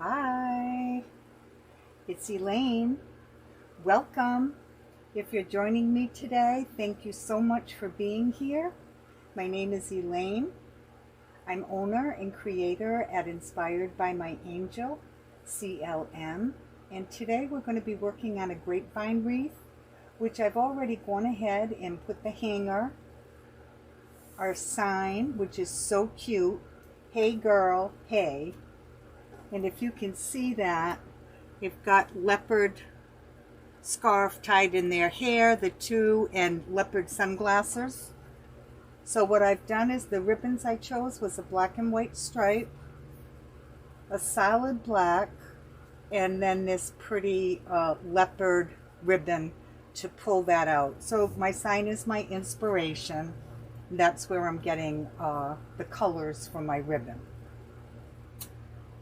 Hi, it's Elaine. Welcome. If you're joining me today, thank you so much for being here. My name is Elaine. I'm owner and creator at Inspired by My Angel, CLM. And today we're going to be working on a grapevine wreath, which I've already gone ahead and put the hanger, our sign, which is so cute. Hey girl, hey. And if you can see that, they've got leopard scarf tied in their hair, the two, and leopard sunglasses. So what I've done is the ribbons I chose was a black and white stripe, a solid black, and then this pretty leopard ribbon to pull that out. So my sign is my inspiration. That's where I'm getting the colors for my ribbon.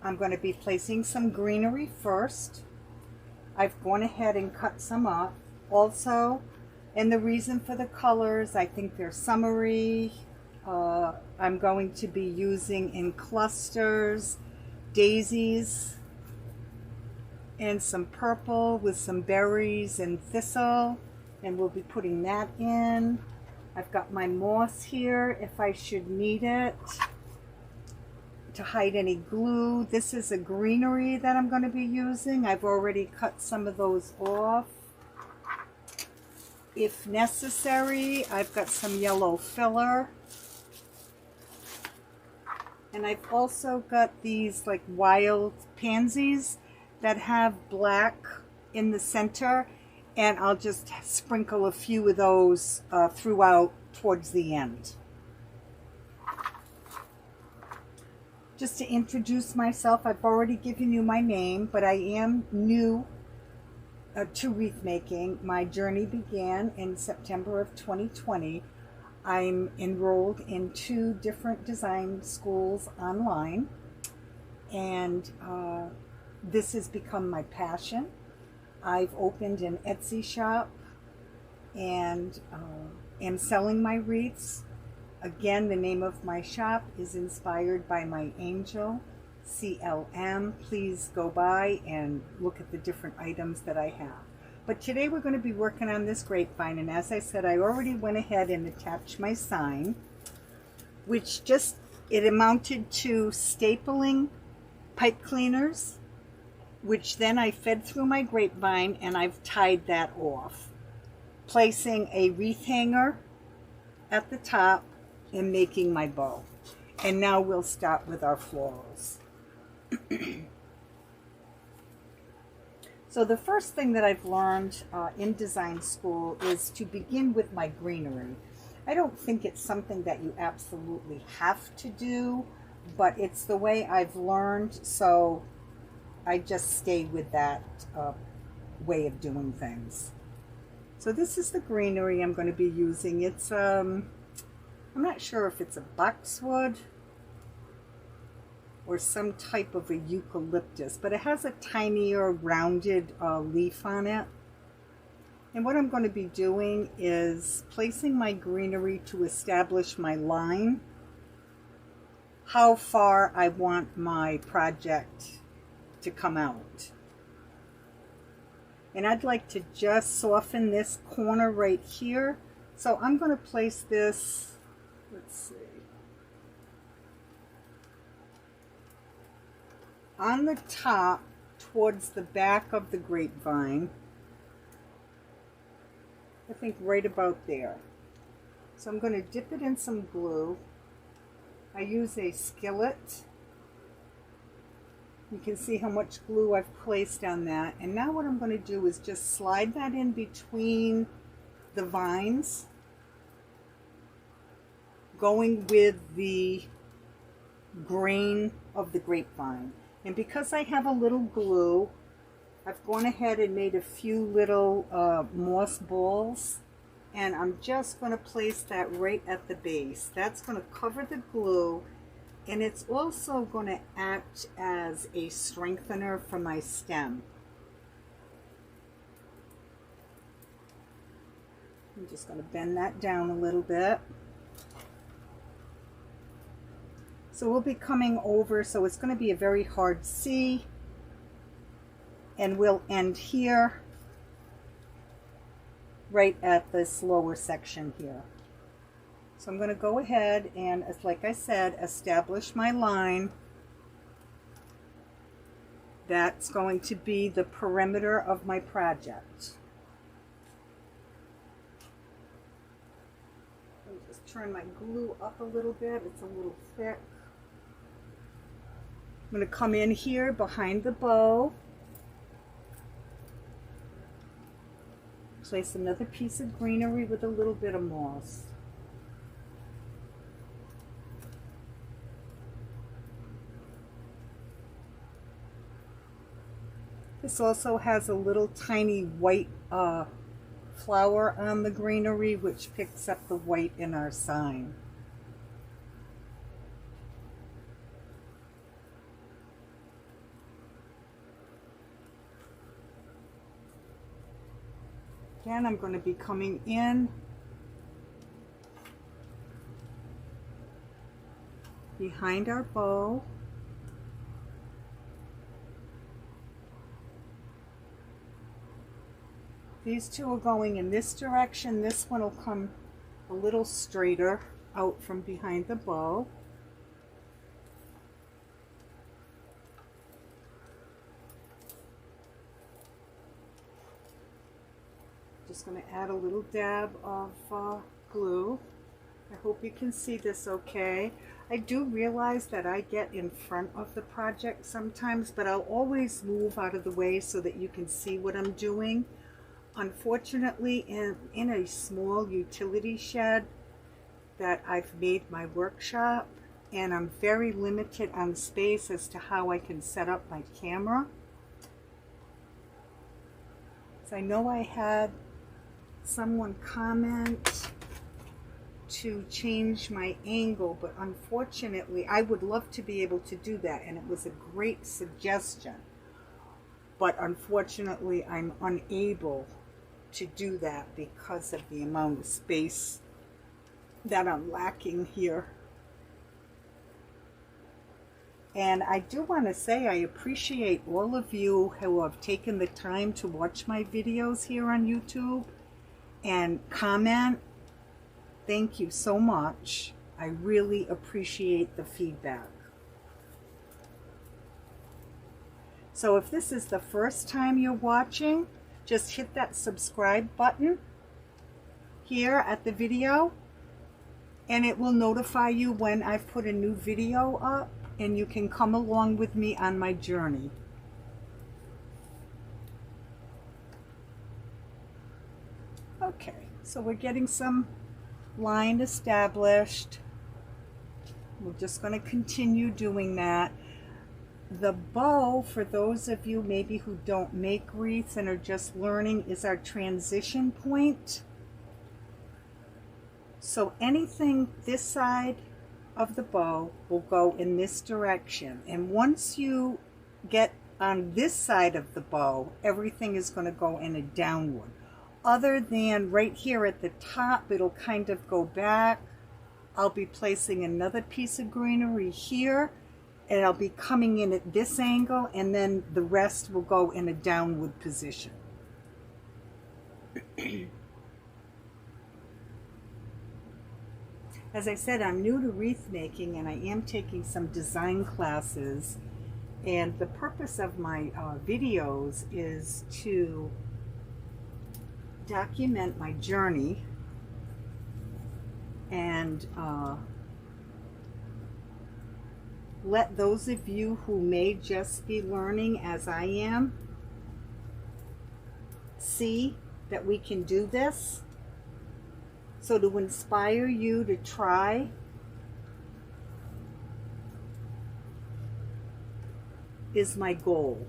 I'm going to be placing some greenery first. I've gone ahead and cut some up. Also, and the reason for the colors, I think they're summery. I'm going to be using in clusters, daisies, and some purple with some berries and thistle, and we'll be putting that in. I've got my moss here if I should need it to hide any glue. This is a greenery that I'm going to be using. I've already cut some of those off. If necessary, I've got some yellow filler. And I've also got these like wild pansies that have black in the center, and I'll just sprinkle a few of those throughout towards the end. Just to introduce myself, I've already given you my name, but I am new to wreath making. My journey began in September of 2020. I'm enrolled in 2 different design schools online, and this has become my passion. I've opened an Etsy shop and am selling my wreaths. Again, the name of my shop is Inspired by My Angel, CLM. Please go by and look at the different items that I have. But today we're going to be working on this grapevine, and as I said, I already went ahead and attached my sign, which it amounted to stapling pipe cleaners, which then I fed through my grapevine, and I've tied that off, placing a wreath hanger at the top and making my bow. And now we'll start with our florals. So the first thing that I've learned in design school is to begin with my greenery. I don't think it's something that you absolutely have to do, but it's the way I've learned, so I just stay with that way of doing things. So this is the greenery I'm going to be using. It's I'm not sure if it's a boxwood or some type of a eucalyptus, but it has a tinier rounded leaf on it. And what I'm going to be doing is placing my greenery to establish my line, how far I want my project to come out. And I'd like to just soften this corner right here. So I'm going to place this, let's see, on the top towards the back of the grapevine. I think right about there. So I'm going to dip it in some glue. I use a skillet. You can see how much glue I've placed on that. And now what I'm going to do is just slide that in between the vines, going with the grain of the grapevine. And because I have a little glue, I've gone ahead and made a few little moss balls, and I'm just going to place that right at the base. That's going to cover the glue, and it's also going to act as a strengthener for my stem. I'm just going to bend that down a little bit. So we'll be coming over, so it's going to be a very hard C And we'll end here, right at this lower section here. So I'm going to go ahead and, like I said, establish my line. That's going to be the perimeter of my project. Let me just turn my glue up a little bit. It's a little thick. I'm going to come in here behind the bow. Place another piece of greenery with a little bit of moss. This also has a little tiny white flower on the greenery, which picks up the white in our sign. Again, I'm going to be coming in behind our bow. These two are going in this direction. This one will come a little straighter out from behind the bow. Just going to add a little dab of glue. I hope you can see this okay. I do realize that I get in front of the project sometimes, but I'll always move out of the way so that you can see what I'm doing. Unfortunately, in a small utility shed that I've made my workshop, and I'm very limited on space as to how I can set up my camera. So I know I had someone comment to change my angle, but unfortunately I would love to be able to do that, and it was a great suggestion, but unfortunately I'm unable to do that because of the amount of space that I'm lacking here. And I do want to say I appreciate all of you who have taken the time to watch my videos here on YouTube and comment. Thank you so much. I really appreciate the feedback. So if this is the first time you're watching, just hit that subscribe button here at the video, and it will notify you when I've put a new video up, and you can come along with me on my journey. Okay, so we're getting some line established. We're just going to continue doing that. The bow, for those of you maybe who don't make wreaths and are just learning, is our transition point. So anything this side of the bow will go in this direction, and once you get on this side of the bow, everything is going to go in a downward. Other than right here at the top, it'll kind of go back. I'll be placing another piece of greenery here, and I'll be coming in at this angle, and then the rest will go in a downward position. As I said, I'm new to wreath making, and I am taking some design classes, and the purpose of my videos is to document my journey and let those of you who may just be learning as I am see that we can do this. So to inspire you to try is my goal.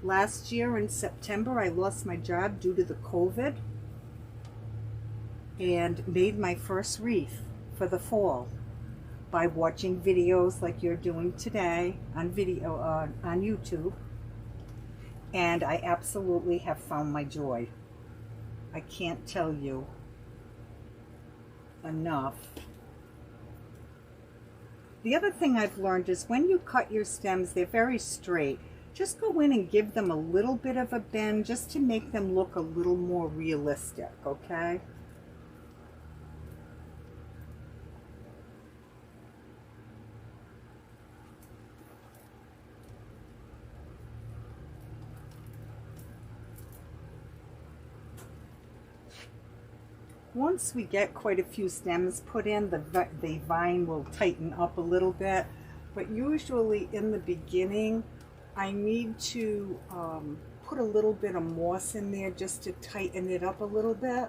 Last year in September, I lost my job due to the COVID and made my first wreath for the fall by watching videos like you're doing today on video on YouTube. And I absolutely have found my joy. I can't tell you enough The other thing I've learned is when you cut your stems, they're very straight. Just go in and give them a little bit of a bend just to make them look a little more realistic, okay? Once we get quite a few stems put in, the vine will tighten up a little bit. But usually in the beginning, I need to put a little bit of moss in there just to tighten it up a little bit.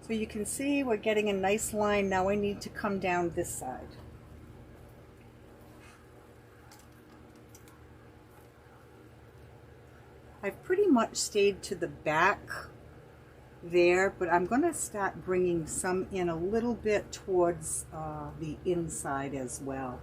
So you can see we're getting a nice line. Now I need to come down this side. I've pretty much stayed to the back there, but I'm going to start bringing some in a little bit towards the inside as well.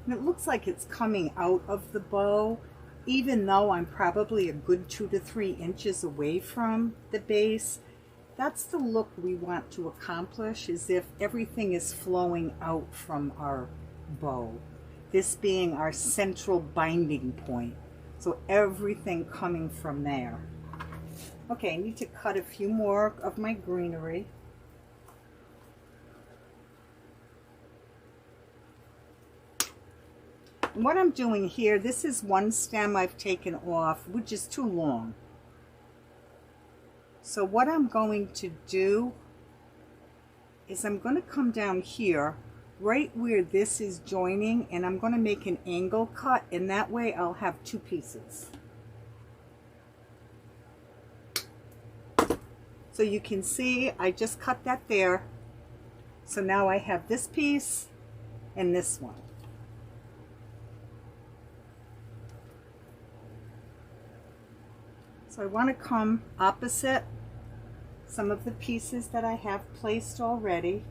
And it looks like it's coming out of the bow, even though I'm probably a good 2 to 3 inches away from the base. That's the look we want to accomplish, is if everything is flowing out from our bow. This being our central binding point. So everything coming from there. Okay, I need to cut a few more of my greenery. And what I'm doing here, this is one stem I've taken off, which is too long. So what I'm going to do is I'm going to come down here, right where this is joining, and I'm going to make an angle cut, and that way I'll have 2 pieces. So you can see I just cut that there. So now I have this piece and this one. So I want to come opposite some of the pieces that I have placed already.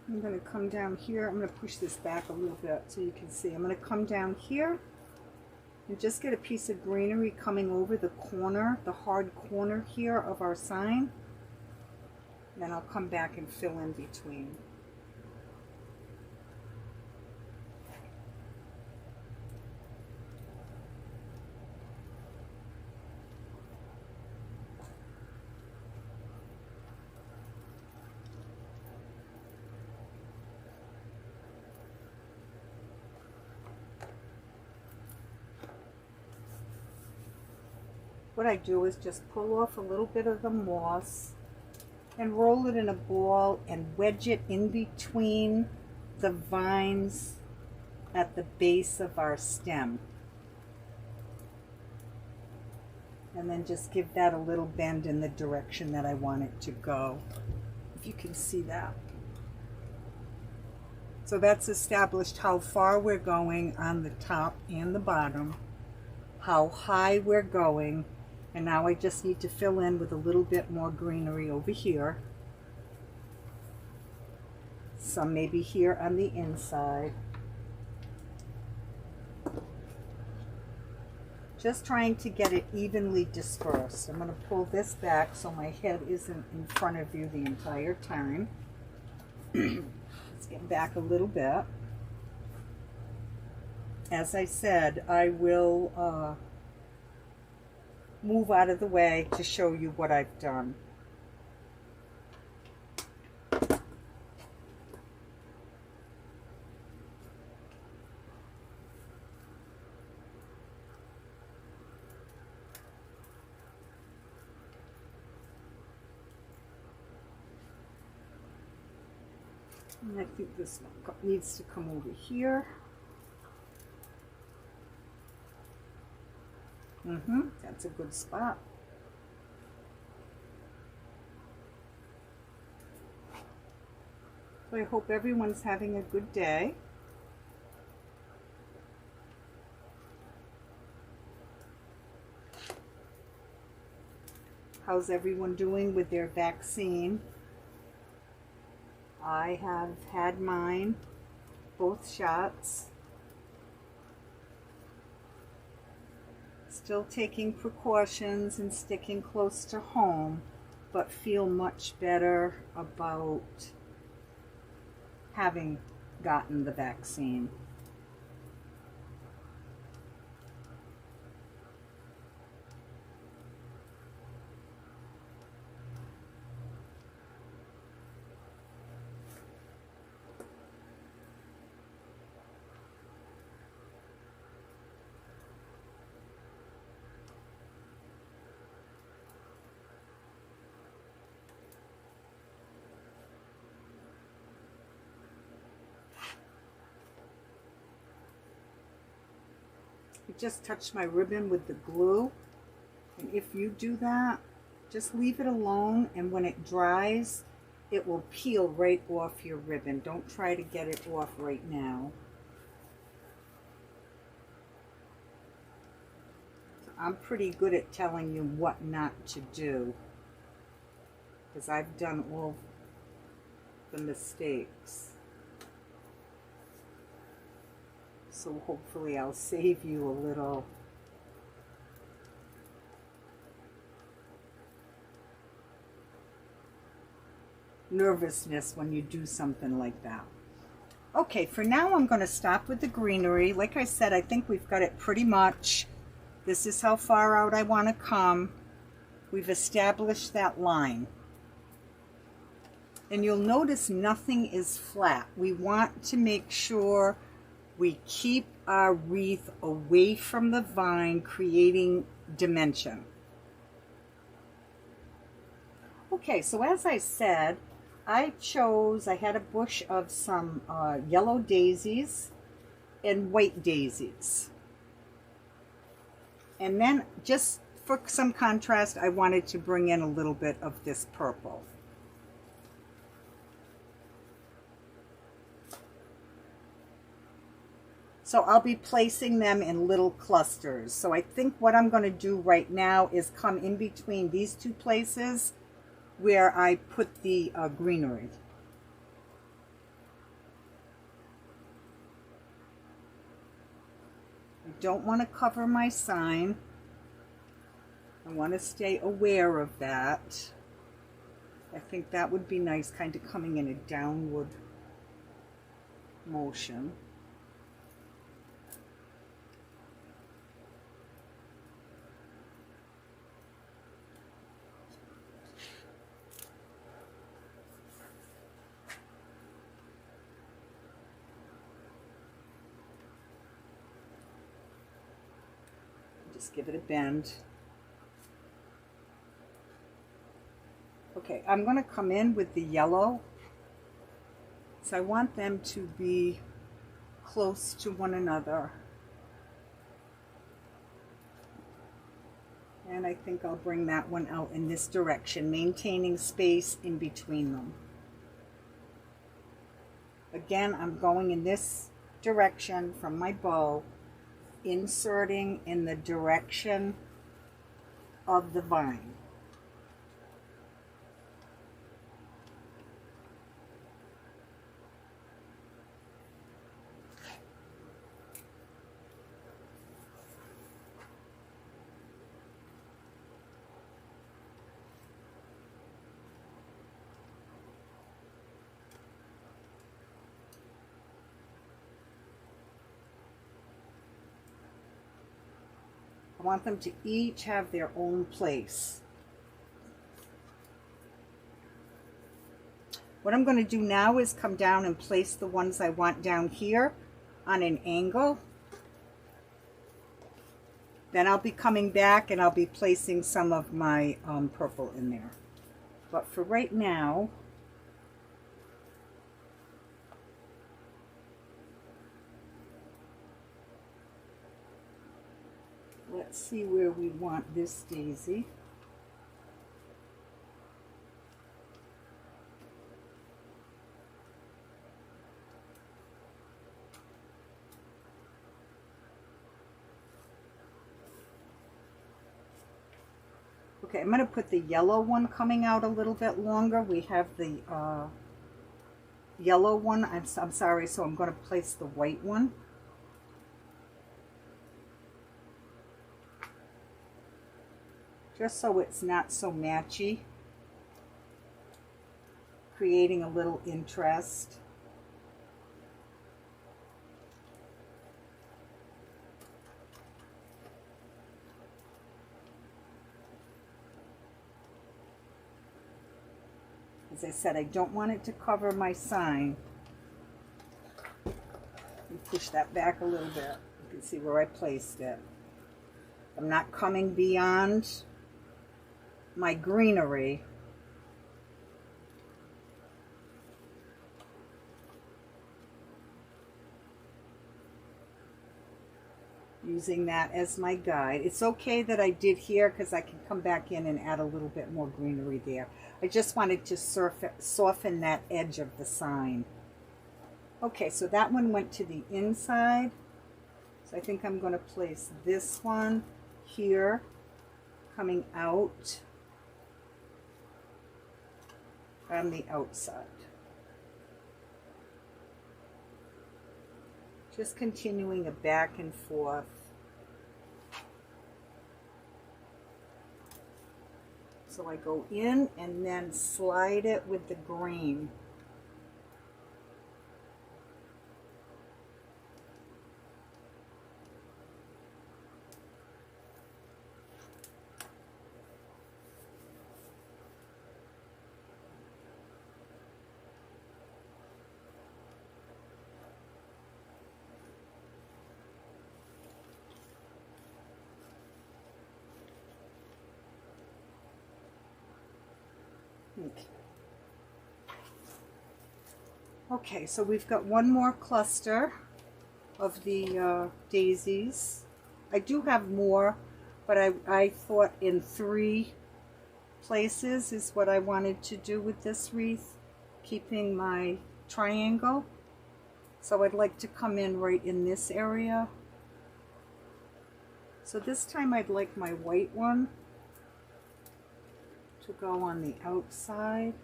I'm going to come down here. I'm going to push this back a little bit so you can see. I'm going to come down here and just get a piece of greenery coming over the corner, the hard corner here of our sign. Then I'll come back and fill in between. What I do is just pull off a little bit of the moss and roll it in a ball and wedge it in between the vines at the base of our stem. And then just give that a little bend in the direction that I want it to go, if you can see that. So that's established how far we're going on the top and the bottom, how high we're going. And now I just need to fill in with a little bit more greenery over here. Some maybe here on the inside. Just trying to get it evenly dispersed. I'm going to pull this back so my head isn't in front of you the entire time. Let's get back a little bit. As I said, I will move out of the way to show you what I've done. And I think this one needs to come over here. That's a good spot. So I hope everyone's having a good day. How's everyone doing with their vaccine? I have had mine, both shots. Still taking precautions and sticking close to home, but feel much better about having gotten the vaccine. I just touched my ribbon with the glue, and if you do that, just leave it alone, and when it dries, it will peel right off your ribbon. Don't try to get it off right now. So I'm pretty good at telling you what not to do, because I've done all the mistakes. So hopefully I'll save you a little nervousness when you do something like that. Okay, for now I'm going to stop with the greenery. Like I said, I think we've got it pretty much. This is how far out I want to come. We've established that line. And you'll notice nothing is flat. We want to make sure we keep our wreath away from the vine, creating dimension. Okay, so as I said, I had a bush of some yellow daisies and white daisies. And then just for some contrast, I wanted to bring in a little bit of this purple. So I'll be placing them in little clusters. So I think what I'm going to do right now is come in between these two places where I put the greenery. I don't want to cover my sign. I want to stay aware of that. I think that would be nice, kind of coming in a downward motion. Just give it a bend. Okay, I'm going to come in with the yellow. So I want them to be close to one another. And I think I'll bring that one out in this direction, maintaining space in between them. Again, I'm going in this direction from my bow, inserting in the direction of the vine. I want them to each have their own place. What I'm going to do now is come down and place the ones I want down here on an angle. Then I'll be coming back and I'll be placing some of my purple in there. But for right now, let's see where we want this daisy. Okay, I'm going to put the yellow one coming out a little bit longer. We have the yellow one. I'm sorry, so I'm going to place the white one. Just so it's not so matchy, creating a little interest. As I said, I don't want it to cover my sign. Push that back a little bit. You can see where I placed it. I'm not coming beyond my greenery. Using that as my guide. It's okay that I did here because I can come back in and add a little bit more greenery there. I just wanted to soften that edge of the sign. Okay, so that one went to the inside. So I think I'm going to place this one here, coming out on the outside. Just continuing a back and forth. So I go in and then slide it with the green. Okay, so we've got one more cluster of the daisies. I do have more, but I thought in 3 places is what I wanted to do with this wreath, keeping my triangle. So I'd like to come in right in this area. So this time I'd like my white one to go on the outside.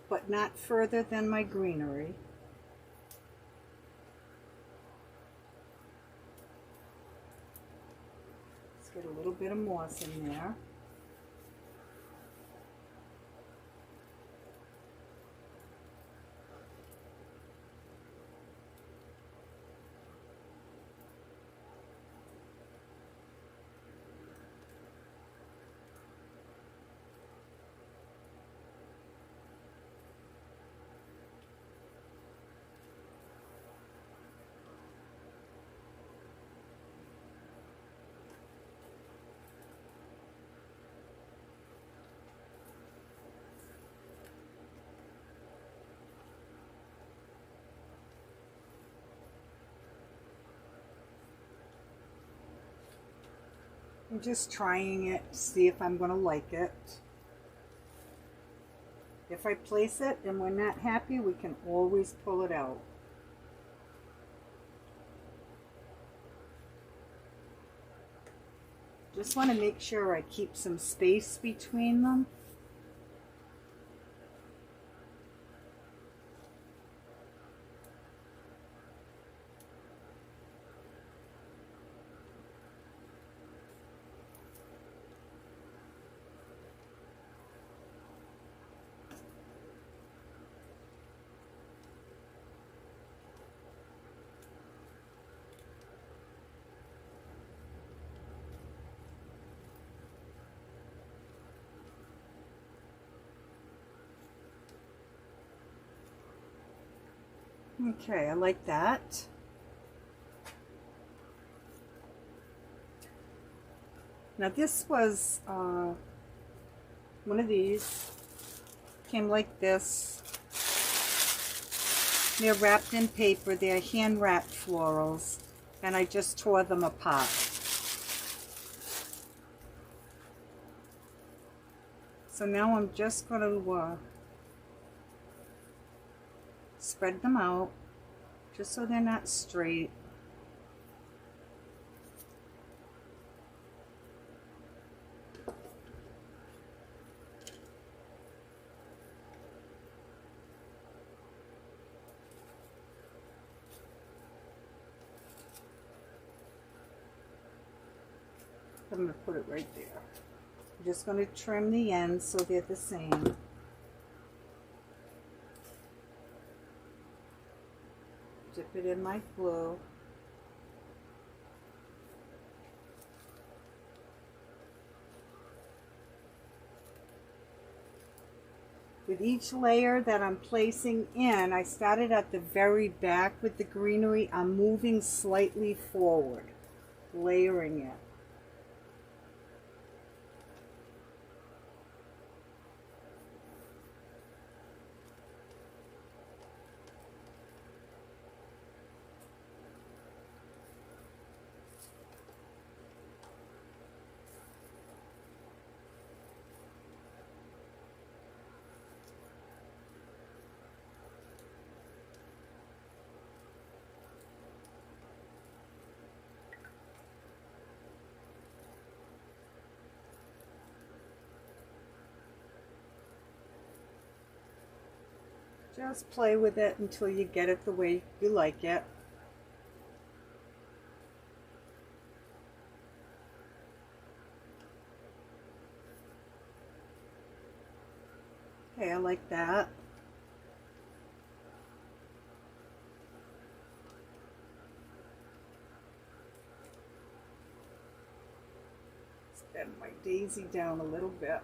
But not further than my greenery. Let's get a little bit of moss in there. I'm just trying it to see if I'm going to like it. If I place it and we're not happy, we can always pull it out. Just want to make sure I keep some space between them. Okay, I like that. Now this was one of these, came like this. They're wrapped in paper, they're hand wrapped florals, and I just tore them apart. So now I'm just going to spread them out, just so they're not straight. I'm going to put it right there. I'm just going to trim the ends so they're the same. Dip it in my glue. With each layer that I'm placing in, I started at the very back with the greenery. I'm moving slightly forward, layering it. Just play with it until you get it the way you like it. Okay, I like that. Let's bend my daisy down a little bit.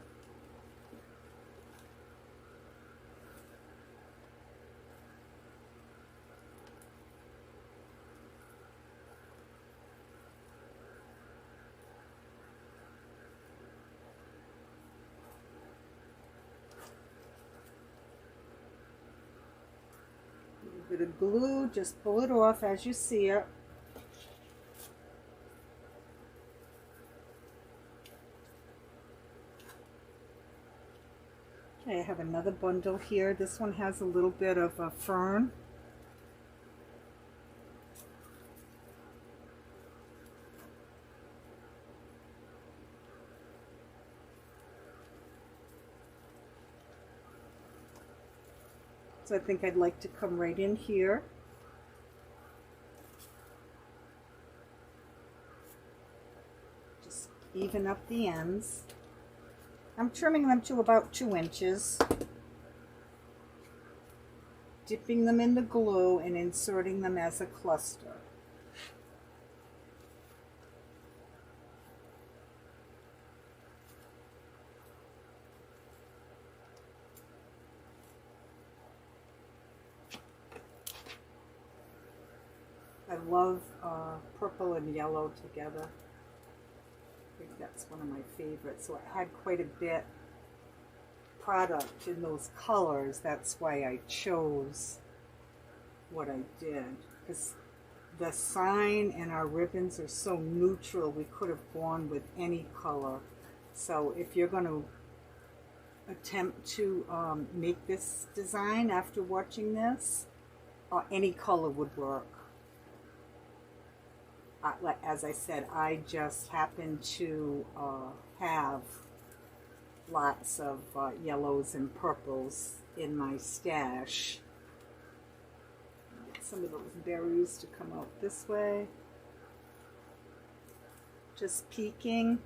Bit of glue, just pull it off as you see it. Okay, I have another bundle here. This one has a little bit of a fern. So I think I'd like to come right in here. Just even up the ends. I'm trimming them to about 2 inches. Dipping them in the glue and inserting them as a cluster. I love purple and yellow together. I think that's one of my favorites. So I had quite a bit product in those colors. That's why I chose what I did. Because the sign and our ribbons are so neutral, we could have gone with any color. So if you're going to attempt to make this design after watching this, any color would work. As I said, I just happen to have lots of yellows and purples in my stash. Get some of those berries to come out this way. Just peeking,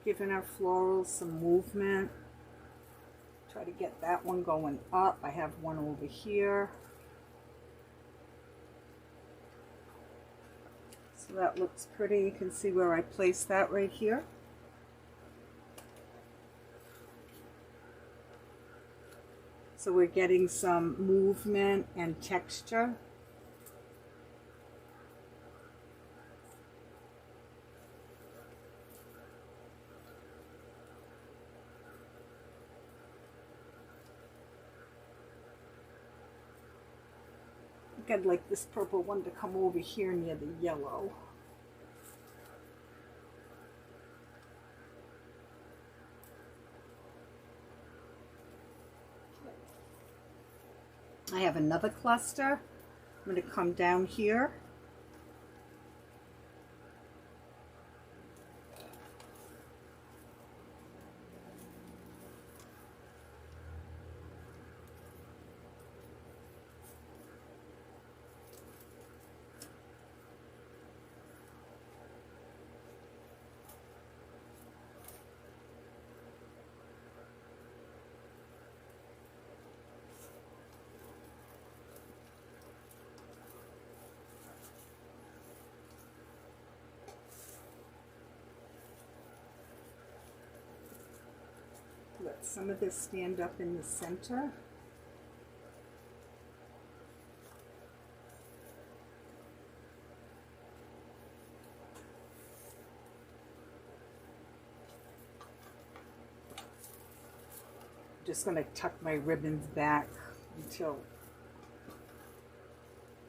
giving our florals some movement. Try to get that one going up. I have one over here. So that looks pretty. You can see where I placed that right here. So we're getting some movement and texture. I think I'd like this purple one to come over here near the yellow. I have another cluster. I'm going to come down here. Let some of this stand up in the center. Just going to tuck my ribbons back until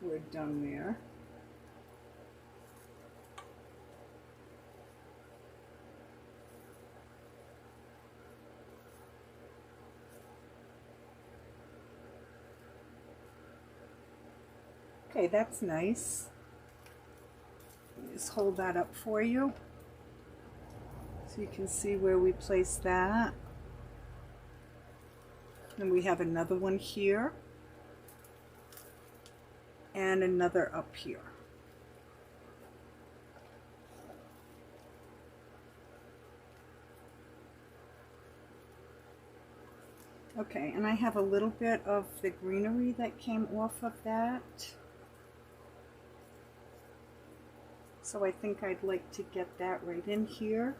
we're done there. Okay, that's nice. Just hold that up for you so you can see where we place that. And we have another one here and another up here. Okay, and I have a little bit of the greenery that came off of that. So I think I'd like to get that right in here.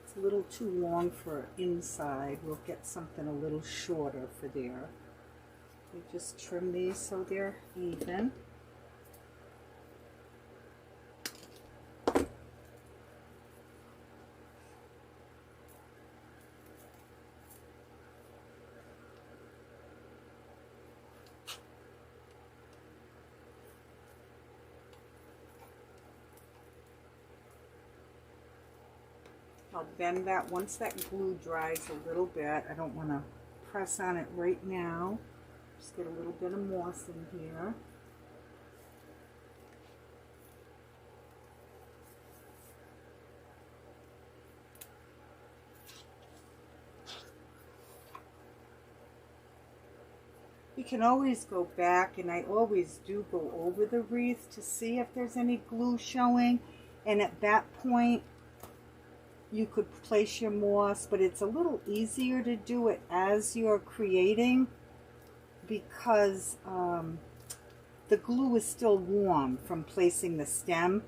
It's a little too long for inside. We'll get something a little shorter for there. We just trim these so they're even. I'll bend that once that glue dries a little bit. I don't want to press on it right now. Just get a little bit of moss in here. You can always go back, and I always do go over the wreath to see if there's any glue showing, and at that point you could place your moss, but it's a little easier to do it as you're creating because the glue is still warm from placing the stem.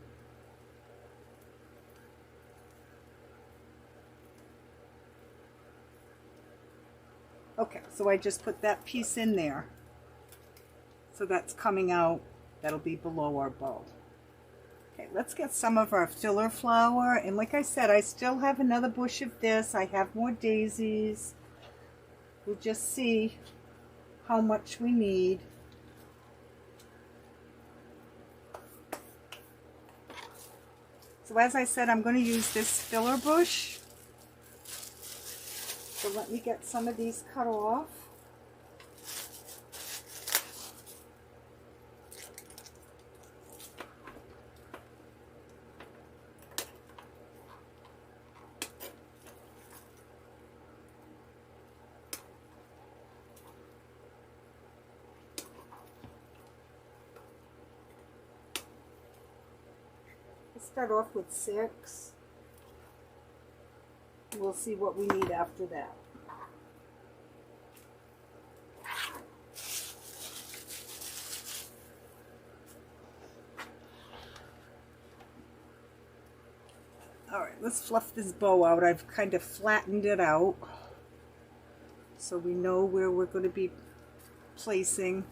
Okay, so I just put that piece in there. So that's coming out, that'll be below our bow. Okay, let's get some of our filler flower. And like I said, I still have another bush of this. I have more daisies. We'll just see how much we need. So as I said, I'm going to use this filler bush. So let me get some of these cut off. Start off with 6. We'll see what we need after that. All right, let's fluff this bow out. I've kind of flattened it out so we know where we're going to be placing.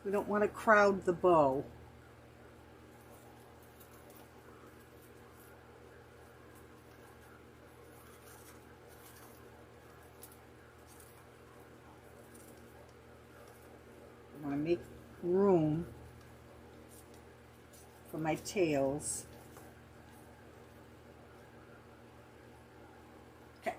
We don't want to crowd the bow. I want to make room for my tails. Okay.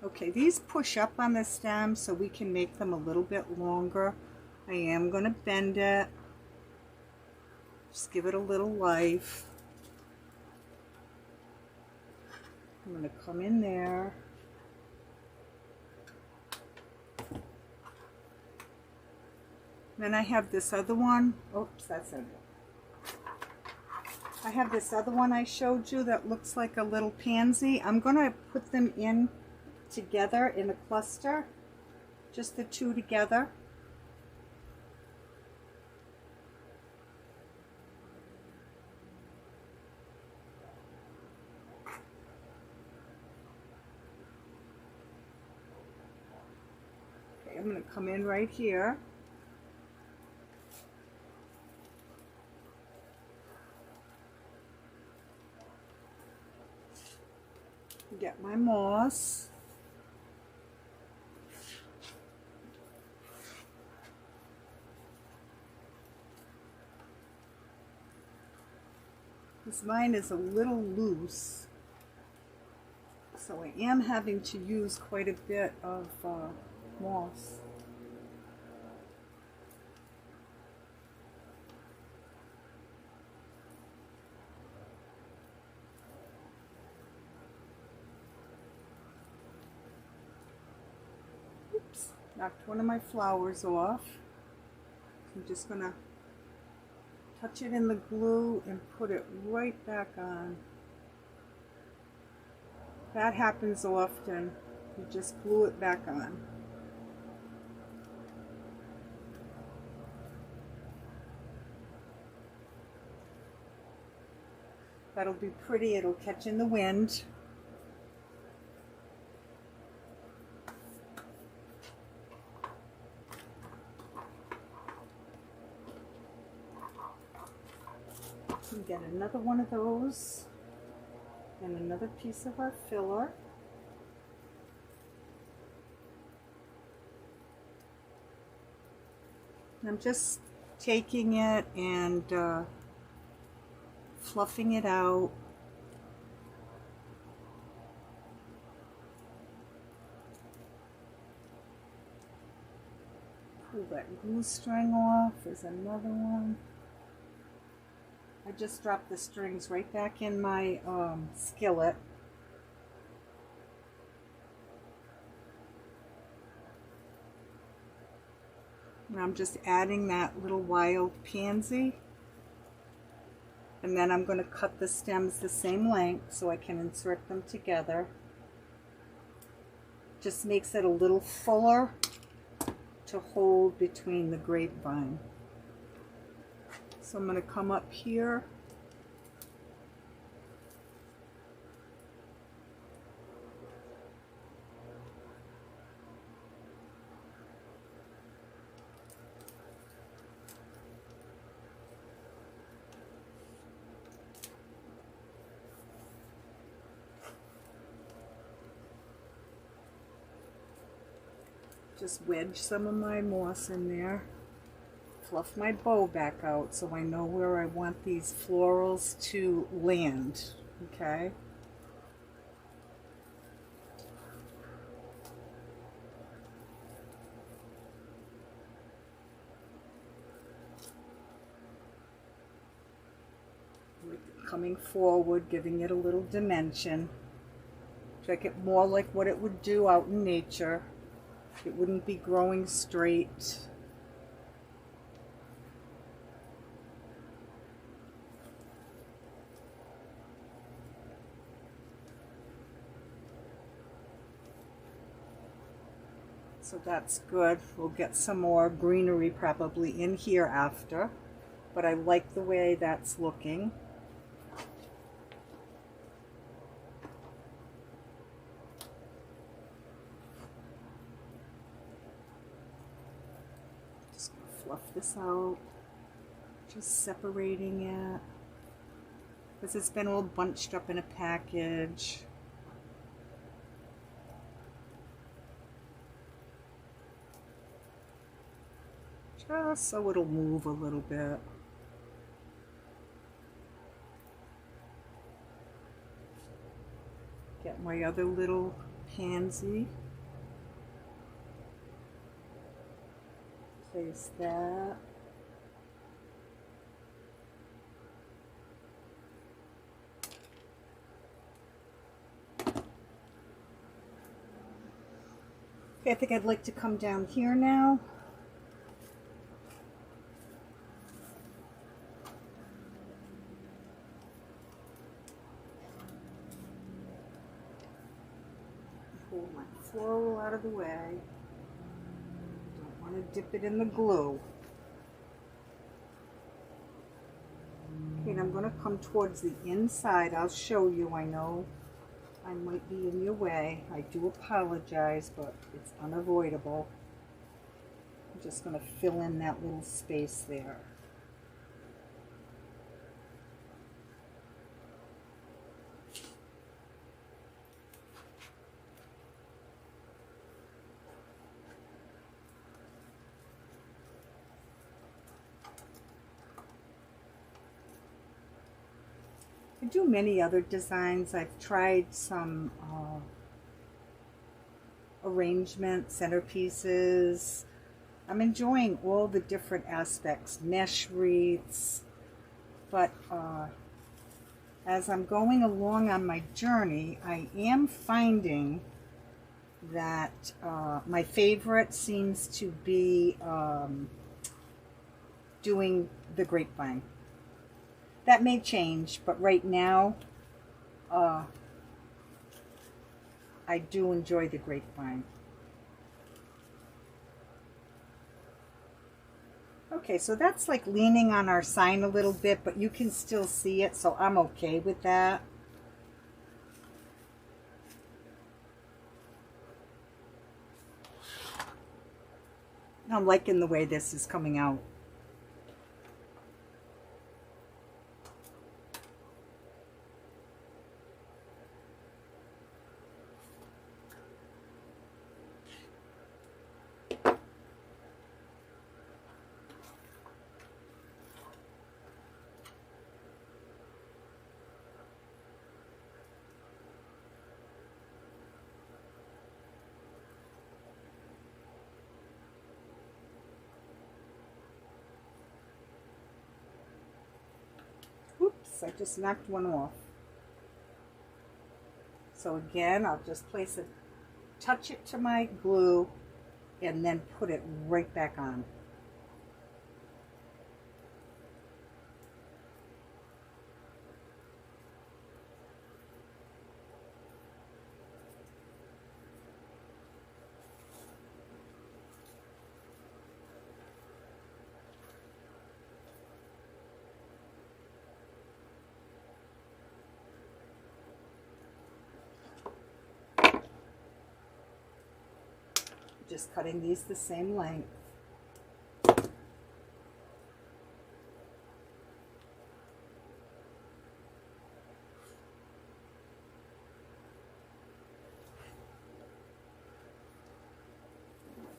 Okay, these push up on the stem so we can make them a little bit longer. I am going to bend it. Just give it a little life. I'm going to come in there. Then I have this other one. Oops, that's it. I have this other one I showed you that looks like a little pansy. I'm going to put them in together in a cluster, just the two together. Okay, I'm going to come in right here. Get my moss. This vine is a little loose, so I am having to use quite a bit of moss. Oops, knocked one of my flowers off. I'm just going to touch it in the glue and put it right back on. That happens often. You just glue it back on. That'll be pretty. It'll catch in the wind. Get another one of those and another piece of our filler. I'm just taking it and fluffing it out. Pull that glue string off. There's another one. I just dropped the strings right back in my skillet. And I'm just adding that little wild pansy. And then I'm going to cut the stems the same length so I can insert them together. Just makes it a little fuller to hold between the grapevine. So I'm going to come up here. Just wedge some of my moss in there. Fluff my bow back out so I know where I want these florals to land, okay? Coming forward, giving it a little dimension. Make it more like what it would do out in nature. It wouldn't be growing straight. So that's good. We'll get some more greenery probably in here after, but I like the way that's looking. Just gonna fluff this out, just separating it, because it's been all bunched up in a package. Just so it'll move a little bit. Get my other little pansy. Place that. Okay, I think I'd like to come down here now. Pull my floral out of the way. Don't want to dip it in the glue. Okay, and I'm going to come towards the inside. I'll show you. I know I might be in your way. I do apologize, but it's unavoidable. I'm just going to fill in that little space there. I do many other designs. I've tried some arrangement centerpieces. I'm enjoying all the different aspects, mesh wreaths, but as I'm going along on my journey, I am finding that my favorite seems to be doing the grapevine. That may change, but right now, I do enjoy the grapevine. Okay, so that's like leaning on our sign a little bit, but you can still see it, so I'm okay with that. I'm liking the way this is coming out. Oops, I just knocked one off. So again, I'll just place it, touch it to my glue, and then put it right back on. Just cutting these the same length.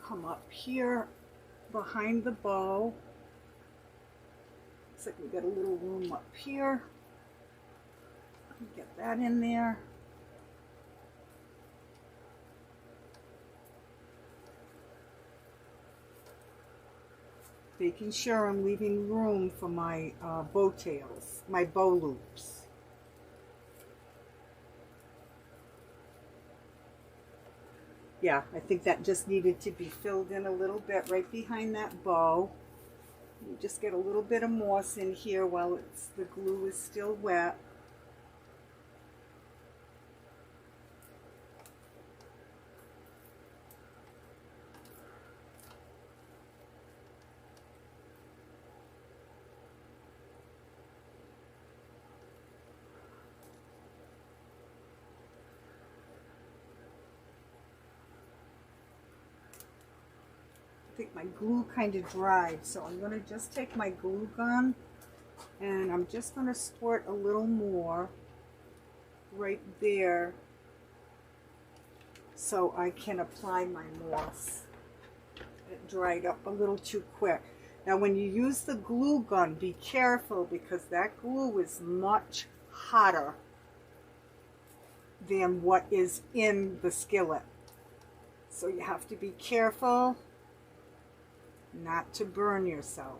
Come up here behind the bow. Looks like we got a little room up here. Get that in there. Making sure I'm leaving room for my bow tails, my bow loops. Yeah, I think that just needed to be filled in a little bit right behind that bow. You just get a little bit of moss in here while the glue is still wet. think my glue kind of dried, so I'm going to just take my glue gun and I'm just going to squirt a little more right there so I can apply my moss. It dried up a little too quick. Now when you use the glue gun, be careful because that glue is much hotter than what is in the skillet. So you have to be careful not to burn yourself.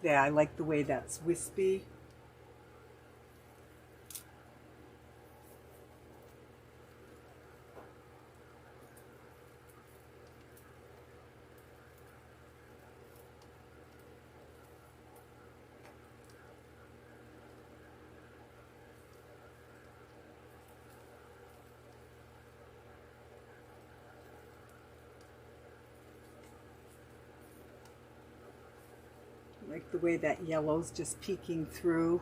Yeah, I like the way that's wispy. Like the way that yellow's just peeking through.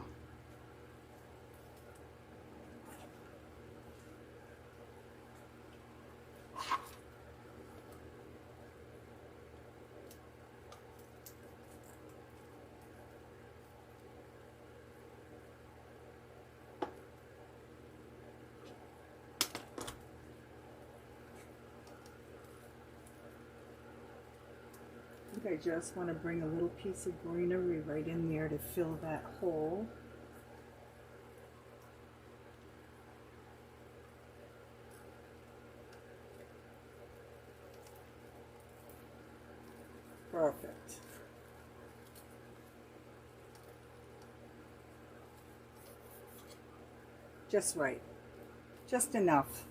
I just want to bring a little piece of greenery right in there to fill that hole. Perfect. Just right. Just enough.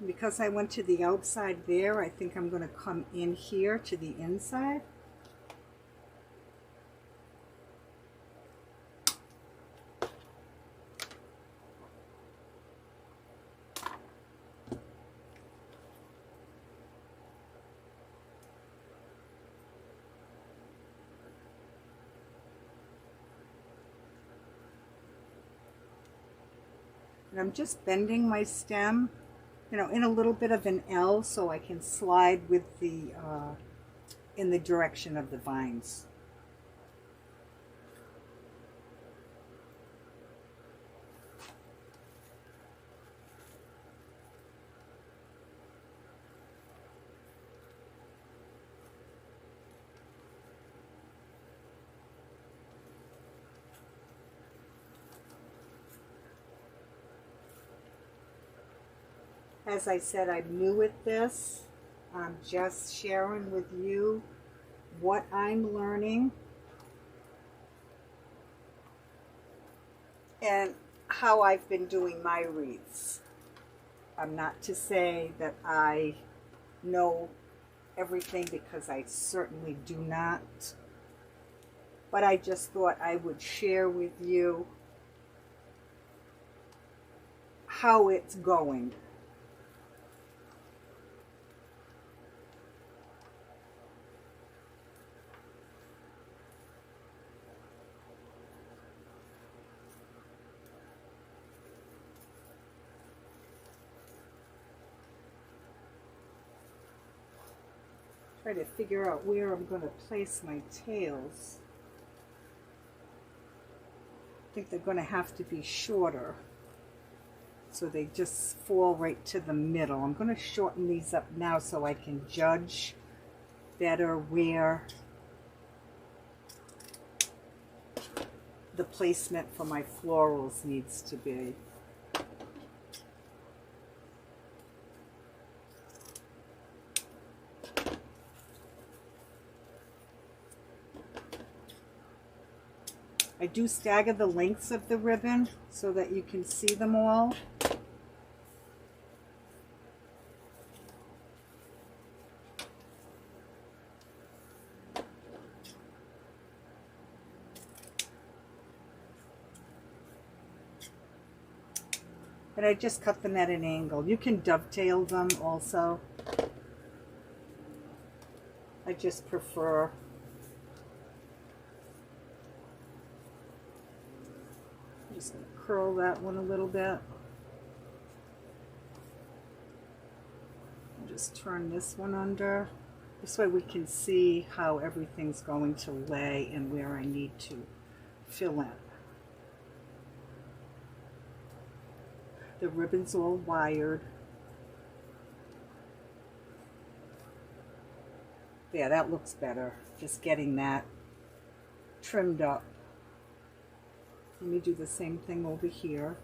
Because I went to the outside there, I think I'm going to come in here to the inside. And I'm just bending my stem, you know, in a little bit of an L so I can slide with the, in the direction of the vines. As I said, I'm new at this. I'm just sharing with you what I'm learning and how I've been doing my wreaths. I'm not to say that I know everything because I certainly do not. But I just thought I would share with you how it's going. Try to figure out where I'm going to place my tails. I think they're going to have to be shorter so they just fall right to the middle. I'm going to shorten these up now so I can judge better where the placement for my florals needs to be. I do stagger the lengths of the ribbon so that you can see them all. And I just cut them at an angle. You can dovetail them also. I just prefer. I'm just going to curl that one a little bit. Just turn this one under. This way we can see how everything's going to lay and where I need to fill in. The ribbon's all wired. Yeah, that looks better. Just getting that trimmed up. Let me do the same thing over here.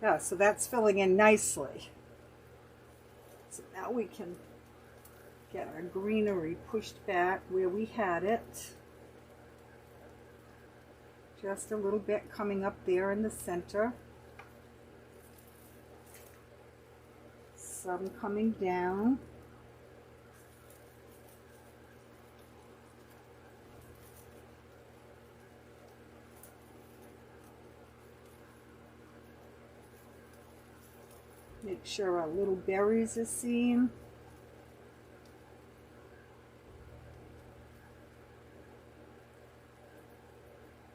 Yeah, so that's filling in nicely. So now we can get our greenery pushed back where we had it. Just a little bit coming up there in the center. Some coming down. Make sure our little berries are seen.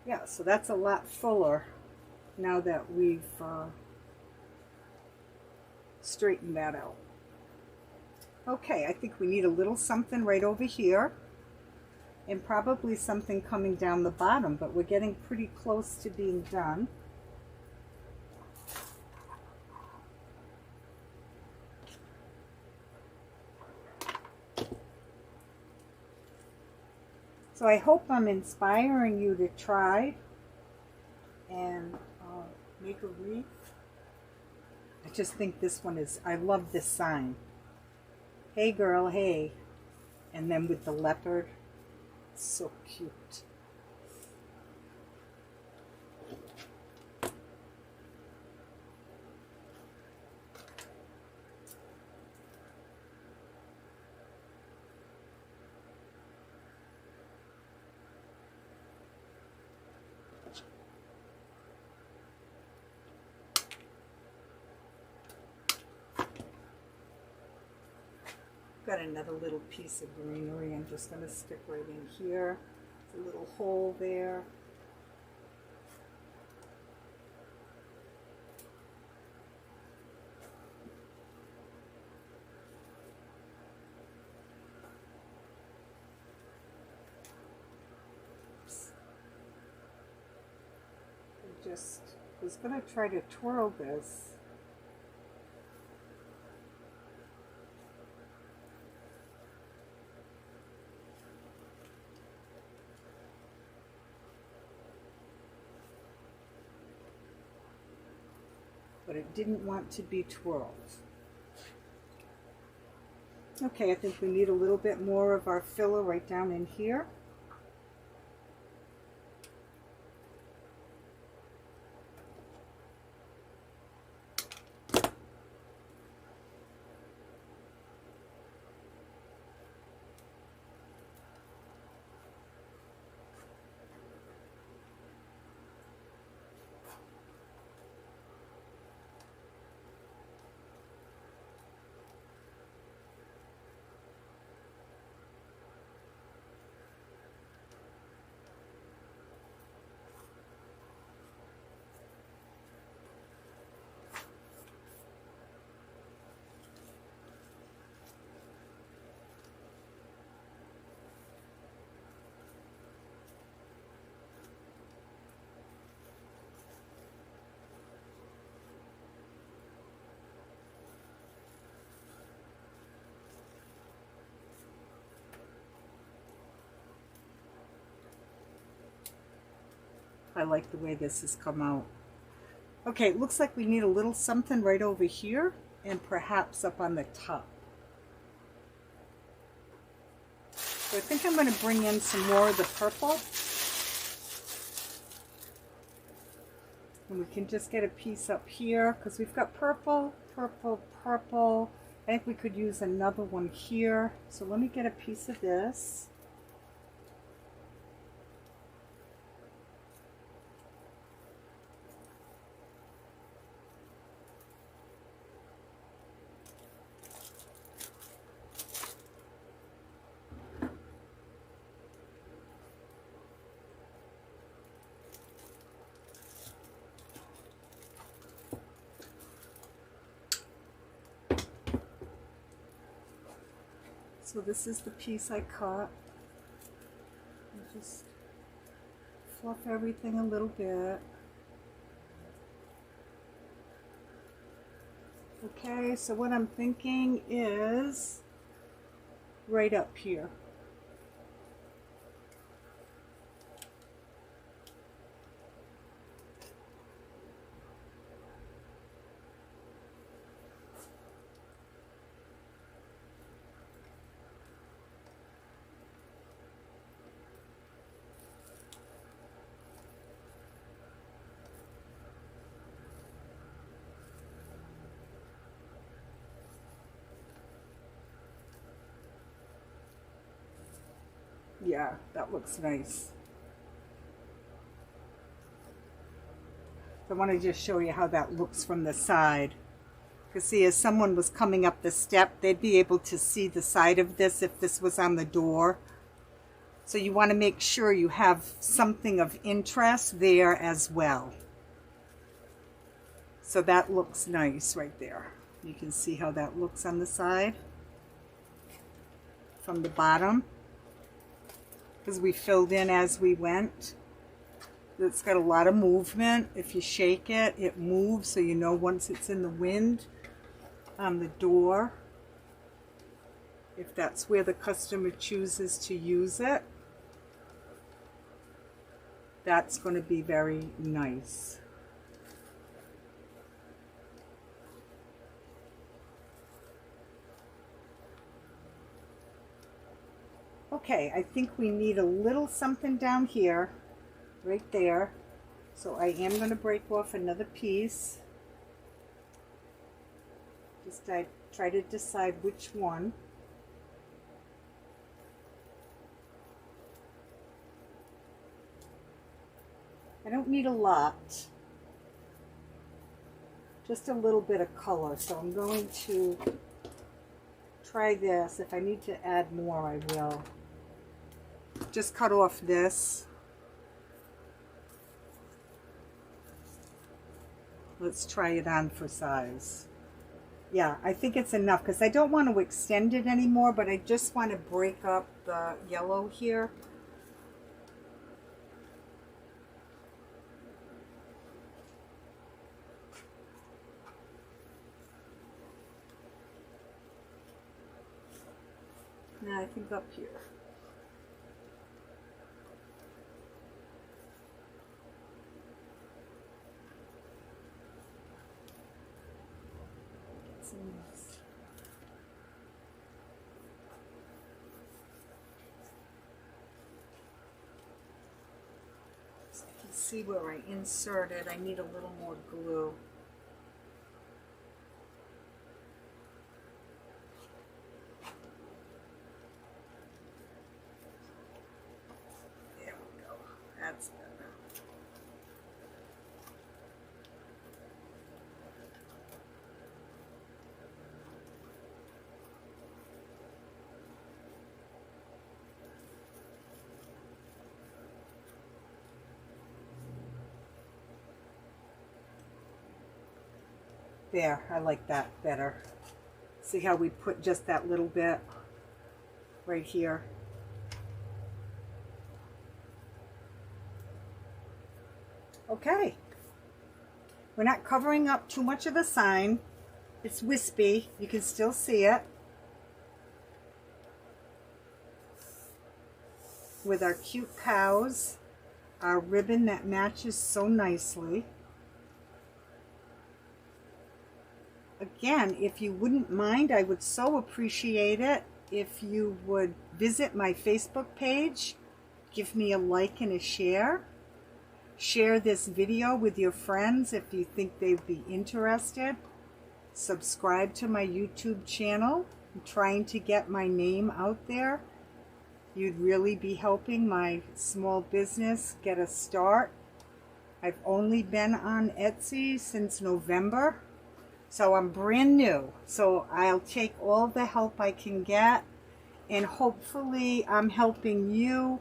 Yeah, so that's a lot fuller now that we've straightened that out. Okay, I think we need a little something right over here and probably something coming down the bottom, but we're getting pretty close to being done. So I hope I'm inspiring you to try and make a wreath. I just think this one is, I love this sign. Hey girl, hey. And then with the leopard, it's so cute. Got another little piece of greenery I'm just going to stick right in here. There's a little hole there. Oops. I just was going to try to twirl this. But it didn't want to be twirled. Okay, I think we need a little bit more of our filler right down in here. I like the way this has come out. Okay, it looks like we need a little something right over here and perhaps up on the top. So I think I'm going to bring in some more of the purple. And we can just get a piece up here because we've got purple, purple, purple. I think we could use another one here. So let me get a piece of this. So this is the piece I cut. Just fluff everything a little bit. Okay, so what I'm thinking is right up here. Yeah, that looks nice. I want to just show you how that looks from the side. Because see, as someone was coming up the step, they'd be able to see the side of this if this was on the door. So you want to make sure you have something of interest there as well. So that looks nice right there. You can see how that looks on the side from the bottom, because we filled in as we went. It's got a lot of movement. If you shake it, it moves, so you know once it's in the wind on the door, if that's where the customer chooses to use it, that's going to be very nice. Okay, I think we need a little something down here, right there. So I am going to break off another piece. Just try to decide which one. I don't need a lot, just a little bit of color. So I'm going to try this. If I need to add more, I will. Just cut off this. Let's try it on for size. Yeah, I think it's enough because I don't want to extend it anymore, but I just want to break up the yellow here. Now I think up here. So you can see where I inserted. I need a little more glue. There we go. That's better. There, I like that better. See how we put just that little bit right here? Okay. We're not covering up too much of the sign. It's wispy. You can still see it. With our cute cows our ribbon that matches so nicely. Again, if you wouldn't mind, I would so appreciate it if you would visit my Facebook page, give me a like and a share. Share this video with your friends if you think they'd be interested. Subscribe to my YouTube channel. I'm trying to get my name out there. You'd really be helping my small business get a start. I've only been on Etsy since November, so I'm brand new. So I'll take all the help I can get, and hopefully I'm helping you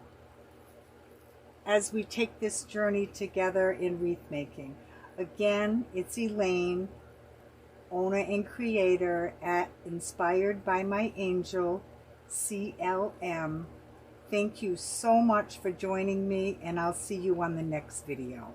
as we take this journey together in wreath making. Again, it's Elaine, owner and creator at Inspired by My Angel, CLM. Thank you so much for joining me, and I'll see you on the next video.